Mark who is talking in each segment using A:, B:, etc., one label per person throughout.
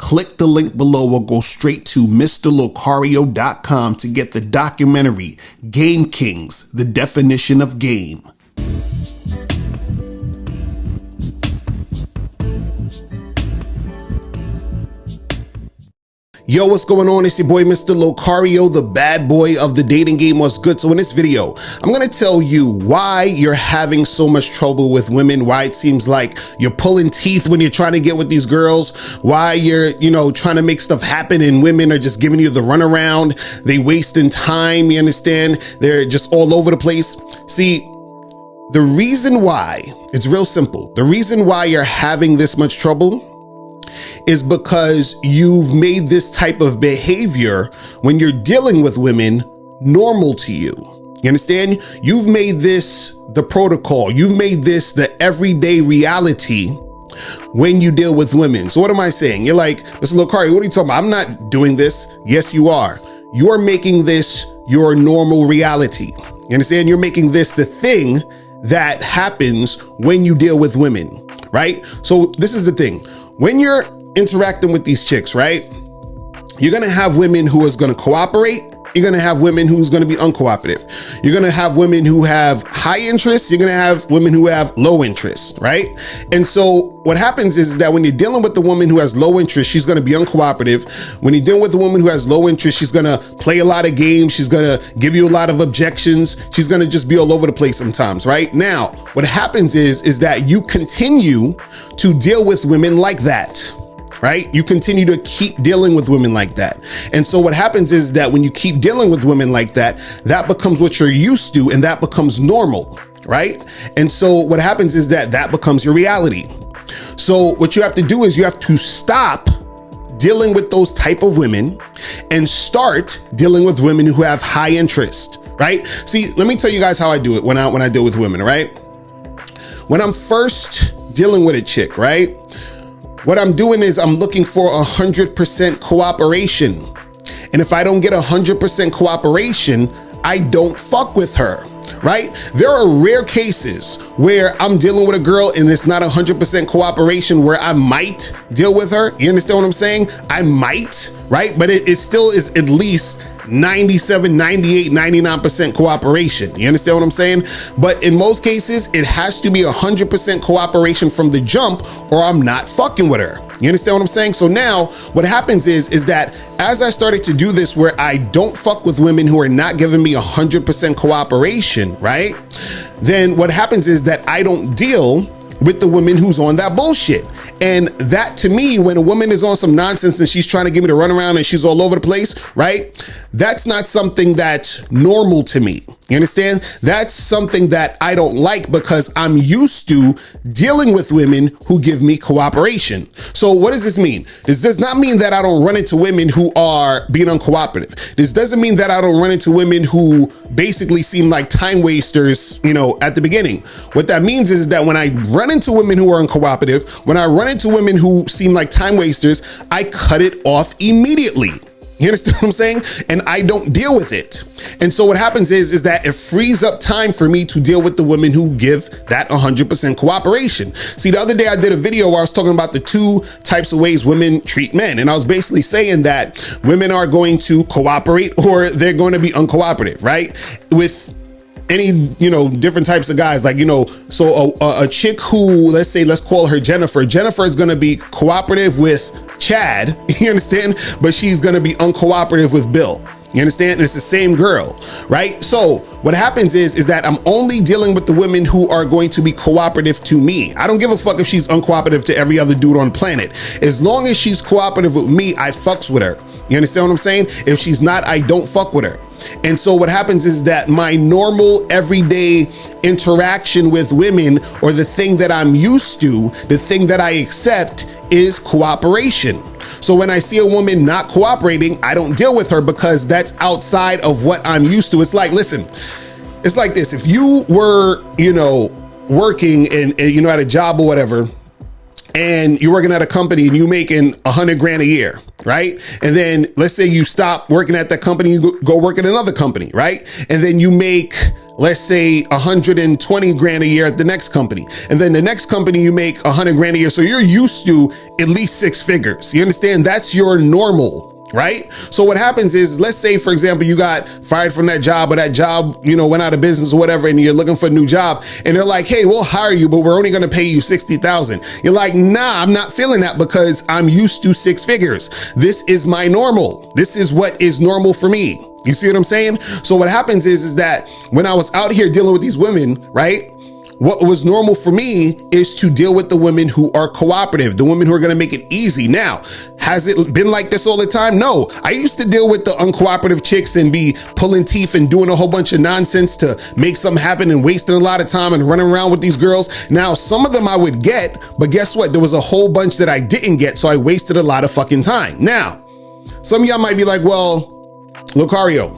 A: click the link below or go straight to mr.locario.com to get the documentary Game Kings, The Definition of Game. Yo, what's going on? It's your boy, Mr. Locario, the bad boy of the dating game. What's good? So in this video, I'm going to tell you why you're having so much trouble with women, why it seems like you're pulling teeth when you're trying to get with these girls, why you're, trying to make stuff happen and women are just giving you the runaround. They wasting time, you understand? They're just all over the place. See, the reason why, it's real simple. The reason why you're having this much trouble is because you've made this type of behavior when you're dealing with women normal to you. You understand? You've made this the protocol. You've made this the everyday reality when you deal with women. So what am I saying? You're like, Mr. Locario, what are you talking about? I'm not doing this. Yes, you are. You're making this your normal reality. You understand? You're making this the thing that happens when you deal with women, right? So this is the thing. When you're interacting with these chicks, right, you're going to have women who is going to cooperate. You're going to have women who's going to be uncooperative. You're going to have women who have high interests. You're going to have women who have low interest, right? And so what happens is that when you're dealing with the woman who has low interest, she's going to be uncooperative. When you're dealing with the woman who has low interest, she's going to play a lot of games. She's going to give you a lot of objections. She's going to just be all over the place sometimes, right? Now, what happens is that you continue to deal with women like that. Right? You continue to keep dealing with women like that. And so what happens is that when you keep dealing with women like that, that becomes what you're used to and that becomes normal, right? And so what happens is that that becomes your reality. So what you have to do is you have to stop dealing with those type of women and start dealing with women who have high interest, right? See, let me tell you guys how I do it when I deal with women, right? When I'm first dealing with a chick, right? What I'm doing is I'm looking for 100% cooperation. And if I don't get 100% cooperation, I don't fuck with her, right? There are rare cases where I'm dealing with a girl and it's not 100% cooperation where I might deal with her. You understand what I'm saying? I might, right? But it still is at least 97, 98, 99% cooperation. You understand what I'm saying? But in most cases, it has to be 100% cooperation from the jump or I'm not fucking with her. You understand what I'm saying? So now what happens is that as I started to do this where I don't fuck with women who are not giving me 100% cooperation, right? Then what happens is that I don't deal with the women who's on that bullshit. And that to me, when a woman is on some nonsense and she's trying to give me the runaround and she's all over the place, right? That's not something that's normal to me. You understand? That's something that I don't like because I'm used to dealing with women who give me cooperation. So what does this mean? This does not mean that I don't run into women who are being uncooperative. This doesn't mean that I don't run into women who basically seem like time wasters, at the beginning. What that means is that when I run into women who are uncooperative, when I run into women who seem like time wasters, I cut it off immediately. You understand what I'm saying? And I don't deal with it. And so what happens is that it frees up time for me to deal with the women who give that 100% cooperation. See, the other day I did a video where I was talking about the two types of ways women treat men. And I was basically saying that women are going to cooperate or they're going to be uncooperative, right? With any, different types of guys, like, so a chick who, let's call her Jennifer. Jennifer is going to be cooperative with Chad, you understand? But she's going to be uncooperative with Bill. You understand? And it's the same girl, right? So what happens is that I'm only dealing with the women who are going to be cooperative to me. I don't give a fuck if she's uncooperative to every other dude on the planet. As long as she's cooperative with me, I fucks with her. You understand what I'm saying? If she's not, I don't fuck with her. And so what happens is that my normal everyday interaction with women, or the thing that I'm used to, the thing that I accept, is cooperation. So when I see a woman not cooperating, I don't deal with her because that's outside of what I'm used to. It's like, listen, it's like this. If you were, working and at a job or whatever, and you're working at a company and you making $100,000 a year, right? And then let's say you stop working at that company, you go work at another company, right? And then you make let's say 120 grand a year at the next company. And then the next company you make 100 grand a year. So you're used to at least 6 figures. You understand? That's your normal. Right? So what happens is, let's say, for example, you got fired from that job, or that job, went out of business or whatever, and you're looking for a new job, and they're like, hey, we'll hire you, but we're only going to pay you 60,000. You're like, nah, I'm not feeling that because I'm used to 6 figures. This is my normal. This is what is normal for me. You see what I'm saying? So what happens is that when I was out here dealing with these women, right? What was normal for me is to deal with the women who are cooperative, the women who are going to make it easy. Now, has it been like this all the time? No. I used to deal with the uncooperative chicks and be pulling teeth and doing a whole bunch of nonsense to make something happen and wasting a lot of time and running around with these girls. Now, some of them I would get, but guess what? There was a whole bunch that I didn't get, so I wasted a lot of fucking time. Now, some of y'all might be like, well, Locario,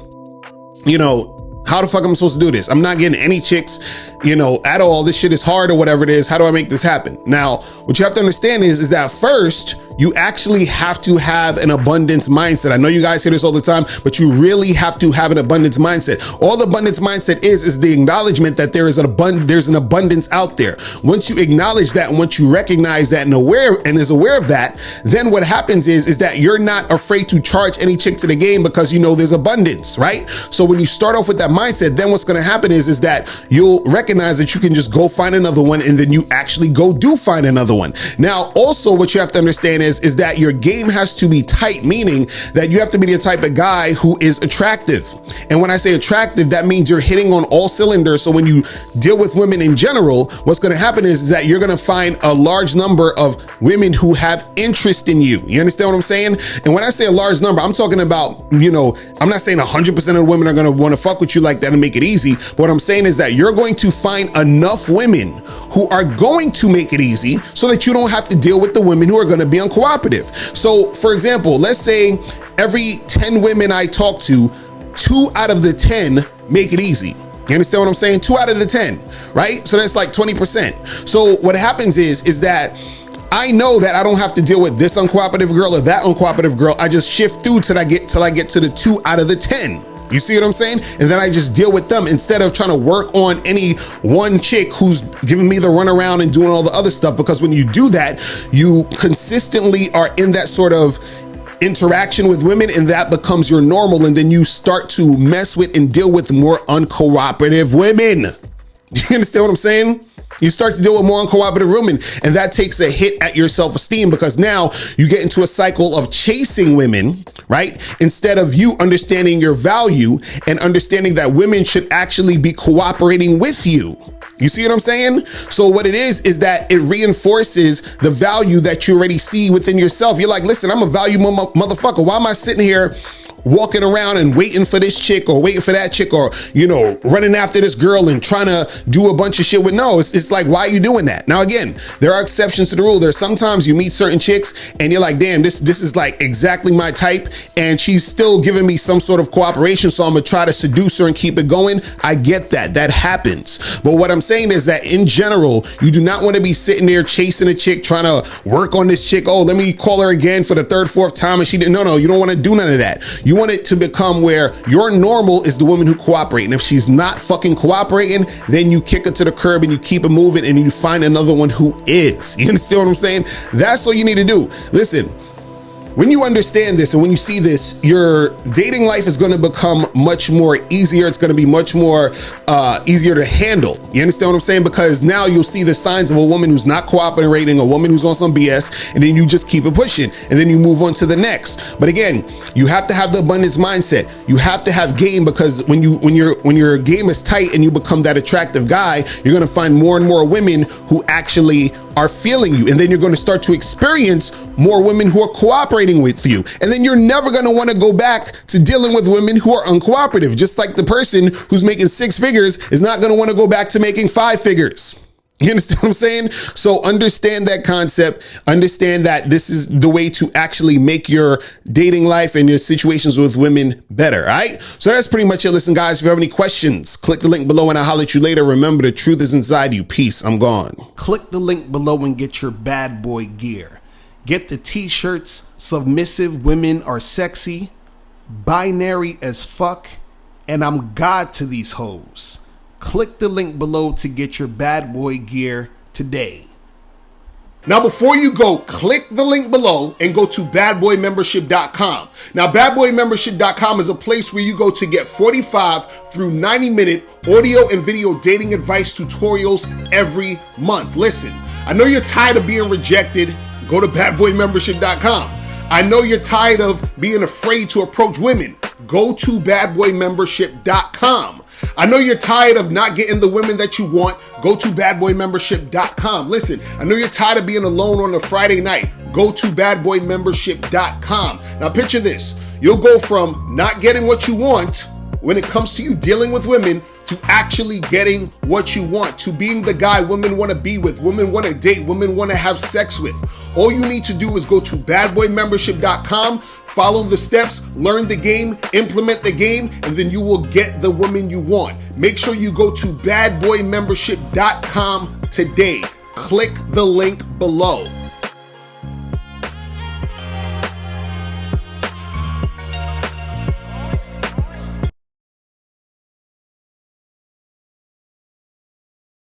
A: how the fuck am I supposed to do this? I'm not getting any chicks, at all. This shit is hard or whatever it is. How do I make this happen? Now, what you have to understand is that first, you actually have to have an abundance mindset. I know you guys hear this all the time, but you really have to have an abundance mindset. All the abundance mindset is the acknowledgement that there's an abundance out there. Once you acknowledge that, and once you recognize that and is aware of that, then what happens is that you're not afraid to charge any chick to the game because there's abundance, right? So when you start off with that mindset, then what's going to happen is that you'll recognize that you can just go find another one, and then you actually go find another one. Now, also what you have to understand is that your game has to be tight, meaning that you have to be the type of guy who is attractive. And when I say attractive, that means you're hitting on all cylinders. So when you deal with women in general, what's going to happen is that you're going to find a large number of women who have interest in you. You understand what I'm saying? And when I say a large number, I'm talking about, I'm not saying 100% of the women are going to want to fuck with you like that and make it easy. But what I'm saying is that you're going to find enough women who are going to make it easy so that you don't have to deal with the women who are going to be uncooperative. So for example, let's say every 10 women I talk to, 2 out of the 10 make it easy. You understand what I'm saying? 2 out of the 10, right? So that's like 20%. So what happens is that I know that I don't have to deal with this uncooperative girl or that uncooperative girl. I just shift through till I get to the 2 out of the 10. You see what I'm saying? And then I just deal with them instead of trying to work on any one chick who's giving me the runaround and doing all the other stuff. Because when you do that, you consistently are in that sort of interaction with women, and that becomes your normal. And then you start to mess with and deal with more uncooperative women. You understand what I'm saying? You start to deal with more uncooperative women, and that takes a hit at your self-esteem because now you get into a cycle of chasing women, right? Instead of you understanding your value and understanding that women should actually be cooperating with you. You see what I'm saying? So what it is that it reinforces the value that you already see within yourself. You're like, listen, I'm a valuable motherfucker. Why am I sitting here walking around and waiting for this chick or waiting for that chick or, running after this girl and trying to do a bunch of shit with it's like, why are you doing that? Now, again, there are exceptions to the rule. There's sometimes you meet certain chicks and you're like, damn, this is like exactly my type. And she's still giving me some sort of cooperation. So I'm going to try to seduce her and keep it going. I get that. That happens. But what I'm saying is that in general, you do not want to be sitting there chasing a chick, trying to work on this chick. Oh, let me call her again for the 3rd, 4th time. And she didn't. No, you don't want to do none of that. You want it to become where your normal is the woman who cooperate. And if she's not fucking cooperating, then you kick her to the curb and you keep it moving and you find another one who is. You understand what I'm saying? That's all you need to do. Listen, when you understand this and when you see this, your dating life is going to become much more easier. It's going to be much more easier to handle. You understand what I'm saying? Because now you'll see the signs of a woman who's not cooperating, a woman who's on some BS, and then you just keep it pushing and then you move on to the next. But again, you have to have the abundance mindset. You have to have game, because when your game is tight and you become that attractive guy, you're going to find more and more women who actually are feeling you. And then you're going to start to experience more women who are cooperating with you. And then you're never going to want to go back to dealing with women who are uncooperative. Just like the person who's making 6 figures is not going to want to go back to making 5 figures. You understand what I'm saying? So understand that concept. Understand that this is the way to actually make your dating life and your situations with women better. All right. So that's pretty much it. Listen, guys, if you have any questions, click the link below and I'll holler at you later. Remember, the truth is inside you. Peace. I'm gone. Click the link below and get your bad boy gear. Get the t-shirts. Submissive women are sexy, binary as fuck, and I'm God to these hoes. Click the link below to get your bad boy gear today. Now, before you go, click the link below and go to badboymembership.com. Now, badboymembership.com is a place where you go to get 45 through 90-minute audio and video dating advice tutorials every month. Listen, I know you're tired of being rejected. Go to badboymembership.com. I know you're tired of being afraid to approach women. Go to badboymembership.com. I know you're tired of not getting the women that you want. Go to badboymembership.com. Listen, I know you're tired of being alone on a Friday night. Go to badboymembership.com. Now picture this. You'll go from not getting what you want when it comes to you dealing with women to actually getting what you want, to being the guy women want to be with, women want to date, women want to have sex with. All you need to do is go to badboymembership.com, follow the steps, learn the game, implement the game, and then you will get the woman you want. Make sure you go to badboymembership.com today. Click the link below.